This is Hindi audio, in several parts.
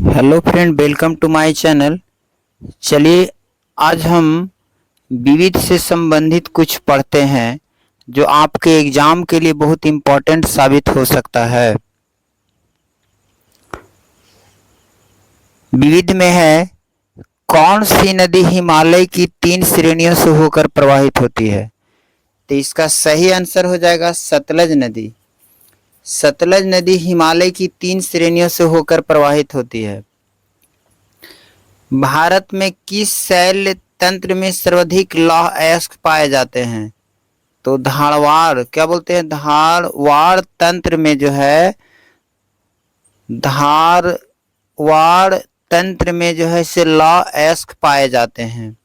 Hello friend, welcome to my channel. चलिए आज हम विविध से संबंधित कुछ पढ़ते हैं जो आपके एग्जाम के लिए बहुत इम्पोर्टेंट साबित हो सकता है। विविध में है, कौन सी नदी हिमालय की 3 श्रेणियों से होकर प्रवाहित होती है? तो इसका सही आंसर हो जाएगा सतलज नदी। सतलज नदी हिमालय की 3 श्रेणियों से होकर प्रवाहित होती है। भारत में किस शैल तंत्र में सर्वाधिक लौह अयस्क पाए जाते हैं? तो धारवाड़, क्या बोलते हैं, धारवाड़ तंत्र में जो है, धारवाड़ तंत्र में जो है से लौह अयस्क पाए जाते हैं।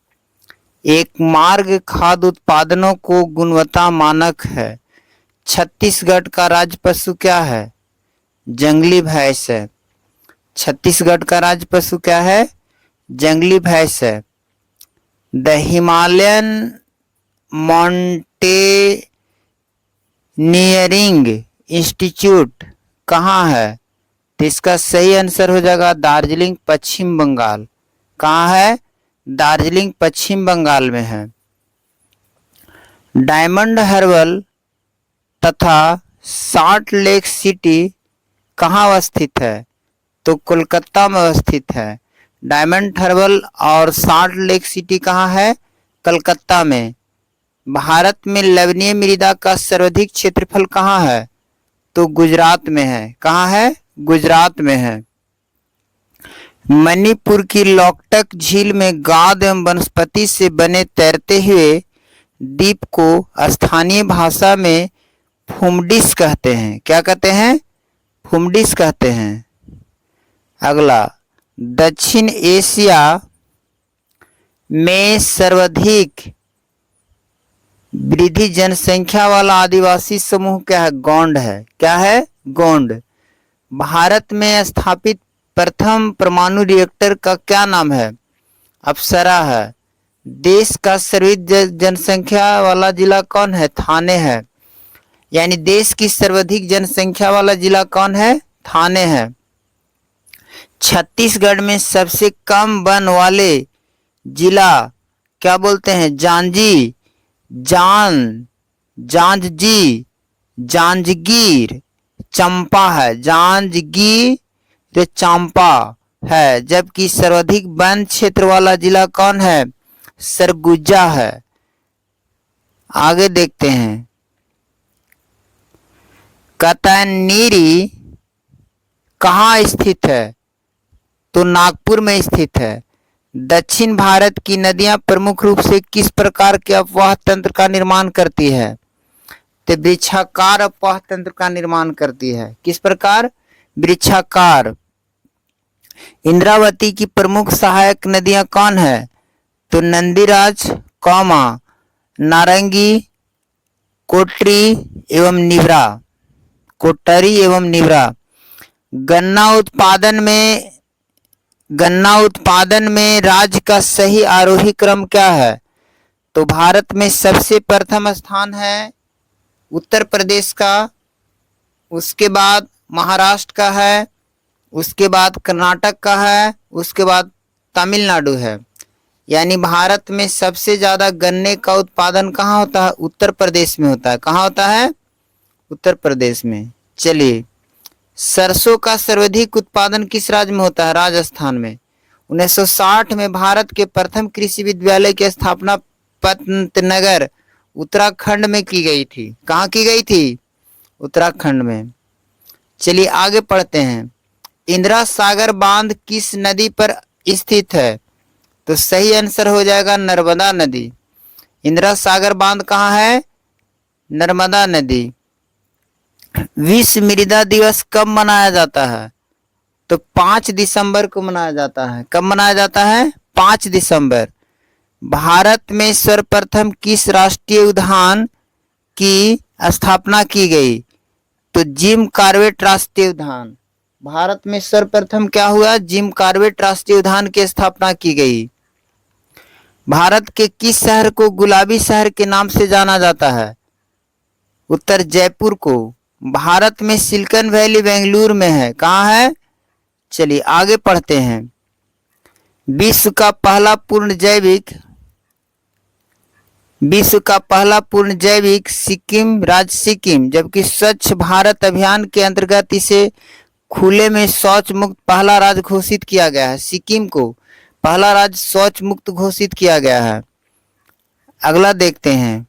एक मार्ग खाद्य उत्पादनों को गुणवत्ता मानक है। छत्तीसगढ़ का राज्य पशु क्या है? जंगली भैंस है। छत्तीसगढ़ का राज्य पशु क्या है? जंगली भैंस है। द हिमालयन माउंटेनियरिंग इंस्टीट्यूट कहाँ है? तो इसका सही आंसर हो जाएगा दार्जिलिंग, पश्चिम बंगाल। कहाँ है? दार्जिलिंग, पश्चिम बंगाल में है। डायमंड हार्बर तथा सॉल्ट लेक सिटी कहाँ अवस्थित है? तो कोलकाता में अवस्थित है। डायमंड हार्बर और सॉल्ट लेक सिटी कहाँ है? कलकत्ता में। भारत में लवणीय मृदा का सर्वाधिक क्षेत्रफल कहाँ है? तो गुजरात में है। कहाँ है? गुजरात में है। मणिपुर की लोकटक झील में गाद एवं वनस्पति से बने तैरते हुए द्वीप को स्थानीय भाषा में फुमडिस कहते हैं। क्या कहते हैं? फुमडिस कहते हैं। अगला, दक्षिण एशिया में सर्वाधिक वृद्धि जनसंख्या वाला आदिवासी समूह क्या है? गोंड है। क्या है? गोंड। भारत में स्थापित प्रथम परमाणु रिएक्टर का क्या नाम है? अप्सरा है। देश का सर्वाधिक जनसंख्या वाला जिला कौन है? थाने है। यानी देश की सर्वाधिक जनसंख्या वाला जिला कौन है? थाने है। छत्तीसगढ़ में सबसे कम वन वाले जिला क्या बोलते हैं? जांजी, जांजजी, जांजगीर, चंपा है। जांजगीर, चंपा है। जबकि सर्वाधिक वन क्षेत्र वाला जिला कौन है? सरगुजा है। आगे देखते हैं, कतनीरी कहाँ स्थित है? तो नागपुर में स्थित है। दक्षिण भारत की नदियां प्रमुख रूप से किस प्रकार के अपवाह तंत्र का निर्माण करती है? तो वृक्षाकार अपवाह तंत्र का निर्माण करती है। किस प्रकार? वृक्षाकार। इंद्रावती की प्रमुख सहायक नदियां कौन है? तो नंदीराज, नारंगी, कोटरी एवं निवरा। कोटरी एवं निवरा। गन्ना उत्पादन में राज्य का सही आरोही क्रम क्या है? तो भारत में सबसे प्रथम स्थान है उत्तर प्रदेश का, उसके बाद महाराष्ट्र का है, उसके बाद कर्नाटक का है, उसके बाद तमिलनाडु है। यानी भारत में सबसे ज्यादा गन्ने का उत्पादन कहाँ होता है? उत्तर प्रदेश में होता है। कहाँ होता है? उत्तर प्रदेश में। चलिए, सरसों का सर्वाधिक उत्पादन किस राज्य में होता है? राजस्थान में। 1960 में भारत के प्रथम कृषि विद्यालय की स्थापना पंतनगर, उत्तराखंड में की गई थी। कहाँ की गई थी? उत्तराखंड में। चलिए आगे पढ़ते हैं, इंदिरा सागर बांध किस नदी पर स्थित है? तो सही आंसर हो जाएगा नर्मदा नदी। इंदिरा सागर बांध कहाँ है? नर्मदा नदी। विश्व मृदा दिवस कब मनाया जाता है? तो 5 दिसंबर को मनाया जाता है। कब मनाया जाता है? 5 दिसंबर। भारत में सर्वप्रथम किस राष्ट्रीय उद्यान की स्थापना की गई? तो जिम कॉर्बेट राष्ट्रीय उद्यान। भारत में सर्वप्रथम क्या हुआ? जिम कॉर्बेट राष्ट्रीय उद्यान की स्थापना की गई। भारत के किस शहर को गुलाबी शहर के नाम से जाना जाता है? उत्तर जयपुर को। भारत में सिलिकॉन वैली बेंगलुरु में है। कहाँ है? चलिए आगे पढ़ते हैं। विश्व का पहला पूर्ण जैविक सिक्किम राज्य सिक्किम, जबकि स्वच्छ भारत अभियान के अंतर्गत इसे खुले में शौच मुक्त पहला राज्य घोषित किया गया है। सिक्किम को पहला राज्य शौच मुक्त घोषित किया गया है। अगला देखते हैं।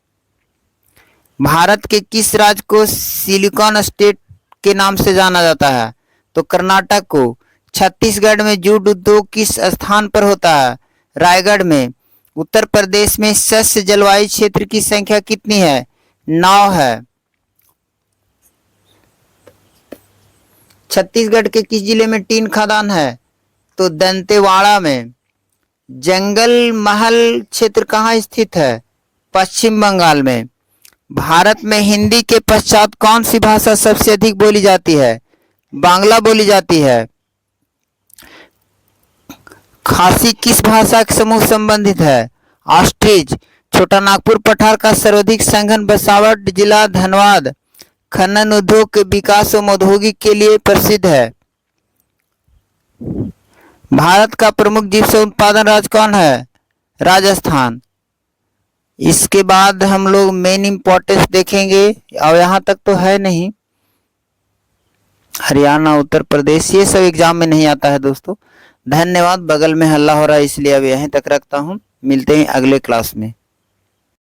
भारत के किस राज्य को सिलिकॉन स्टेट के नाम से जाना जाता है? तो कर्नाटक को। छत्तीसगढ़ में जूट उद्योग किस स्थान पर होता है? रायगढ़ में। उत्तर प्रदेश में शस्य जलवायु क्षेत्र की संख्या कितनी है? 9 है। छत्तीसगढ़ के किस जिले में टीन खदान है? तो दंतेवाड़ा में। जंगल महल क्षेत्र कहाँ स्थित है? पश्चिम बंगाल में। भारत में हिंदी के पश्चात कौन सी भाषा सबसे अधिक बोली जाती है? बांग्ला बोली जाती है। खासी किस भाषा के समूह संबंधित है? ऑस्ट्रिच। छोटा नागपुर पठार का सर्वाधिक संघन बसावट जिला धनबाद खनन उद्योग के विकास एवं औद्योगिक के लिए प्रसिद्ध है। भारत का प्रमुख जिप्सम उत्पादन राज्य कौन है? राजस्थान। इसके बाद हम लोग मेन इंपॉर्टेंस देखेंगे, और यहाँ तक तो है नहीं। हरियाणा, उत्तर प्रदेश, ये सब एग्जाम में नहीं आता है दोस्तों। धन्यवाद। बगल में हल्ला हो रहा है इसलिए अब यहीं तक रखता हूँ। मिलते हैं अगले क्लास में।